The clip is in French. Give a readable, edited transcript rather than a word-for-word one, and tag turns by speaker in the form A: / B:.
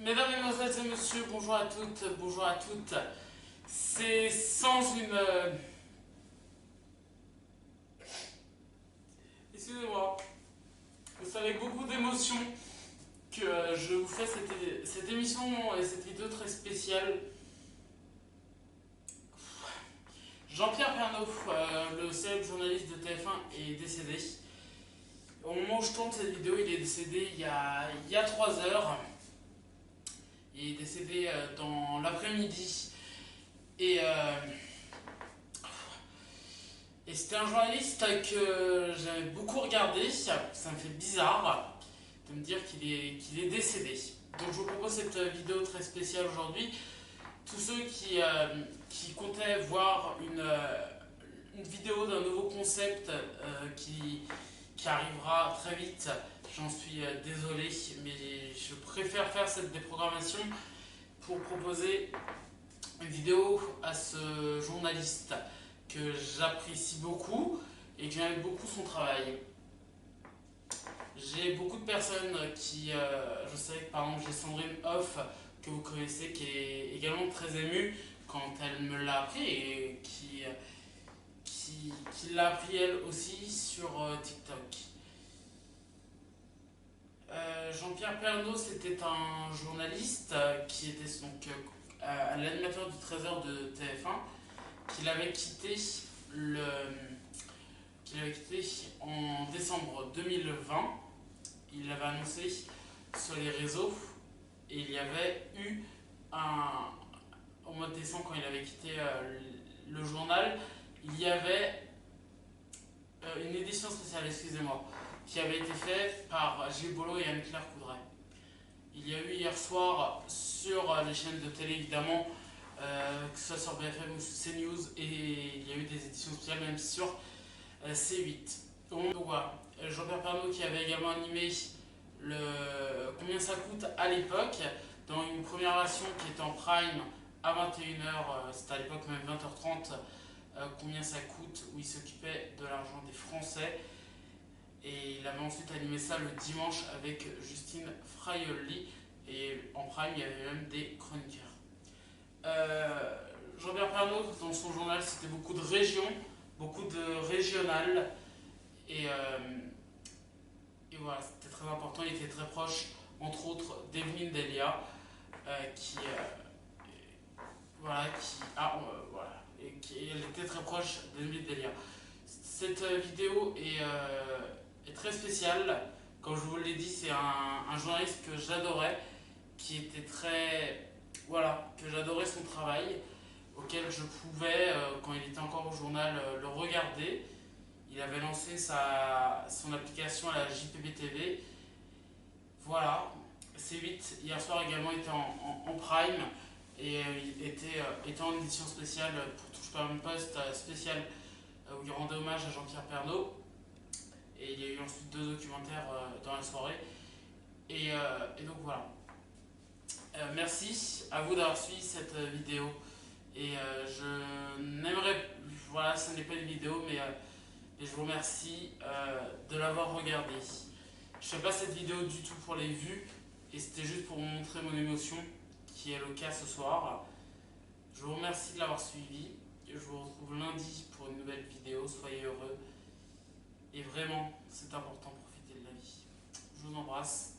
A: Mesdames, Mesdemoiselles et Messieurs, bonjour à toutes, bonjour à toutes. C'est sans une... Excusez-moi. C'est avec beaucoup d'émotion que je vous fais cette émission et cette vidéo très spéciale. Jean-Pierre Pernaut, le célèbre journaliste de TF1, est décédé. Au moment où je tourne cette vidéo, il est décédé il y a 3 heures. Il est décédé dans l'après-midi. Et, euh, et c'était un journaliste que j'avais beaucoup regardé. Ça me fait bizarre de me dire qu'il est décédé. Donc je vous propose cette vidéo très spéciale aujourd'hui. Tous ceux qui comptaient voir une vidéo d'un nouveau concept qui arrivera très vite, j'en suis désolé, mais je préfère faire cette déprogrammation pour proposer une vidéo à ce journaliste que j'apprécie beaucoup et que j'aime beaucoup son travail. J'ai beaucoup de personnes je sais que par exemple j'ai Sandrine Hoff que vous connaissez qui est également très émue quand elle me l'a appris et qui l'a appris elle aussi sur TikTok. Jean-Pierre Pernaut, c'était un journaliste qui était donc l'animateur du Trésor de TF1, qu'il avait quitté le, qu'il avait quitté en décembre 2020. Il l'avait annoncé sur les réseaux et il y avait eu au mois de décembre quand il avait quitté le journal, il y avait une édition spéciale, excusez-moi, qui avait été faite par Gilles Bollot et Anne-Claire Coudray. Il y a eu hier soir sur les chaînes de télé évidemment, que ce soit sur BFM ou sur CNews, et il y a eu des éditions spéciales même sur C8. Donc voilà, Jean-Pierre Pernaut qui avait également animé Combien ça coûte à l'époque, dans une première version qui était en prime à 21h, c'était à l'époque même 20h30, Combien ça coûte, où il s'occupait de l'argent des Français. Et il avait ensuite animé ça le dimanche avec Justine Fraioli. Et en prime, il y avait même des chroniqueurs. Jean-Pierre Pernaut, dans son journal, c'était beaucoup de régions, beaucoup de régionales. Et, euh, et voilà, c'était très important. Il était très proche, entre autres, d'Evelyne Delia, qui, voilà, voilà, et elle était très proche d'Evelyne Delia. Cette vidéo est très spéciale. Comme je vous l'ai dit, c'est un journaliste que j'adorais, qui était très... Voilà, que j'adorais son travail, auquel je pouvais, quand il était encore au journal, le regarder. Il avait lancé son application à la JPB TV. Voilà, C8 hier soir également était en prime et il était en édition spéciale pour Touche pas à mon poste spécial où il rendait hommage à Jean-Pierre Pernaut. Et il y a eu ensuite 2 documentaires dans la soirée. Et donc voilà. Merci à vous d'avoir suivi cette vidéo. Et je n'aimerais. Voilà, ce n'est pas une vidéo, mais je vous remercie de l'avoir regardée. Je ne fais pas cette vidéo du tout pour les vues, et c'était juste pour vous montrer mon émotion, qui est le cas ce soir. Je vous remercie de l'avoir suivi. Je vous retrouve lundi pour une nouvelle vidéo. Soyez heureux. Et vraiment, c'est important, profitez de la vie. Je vous embrasse.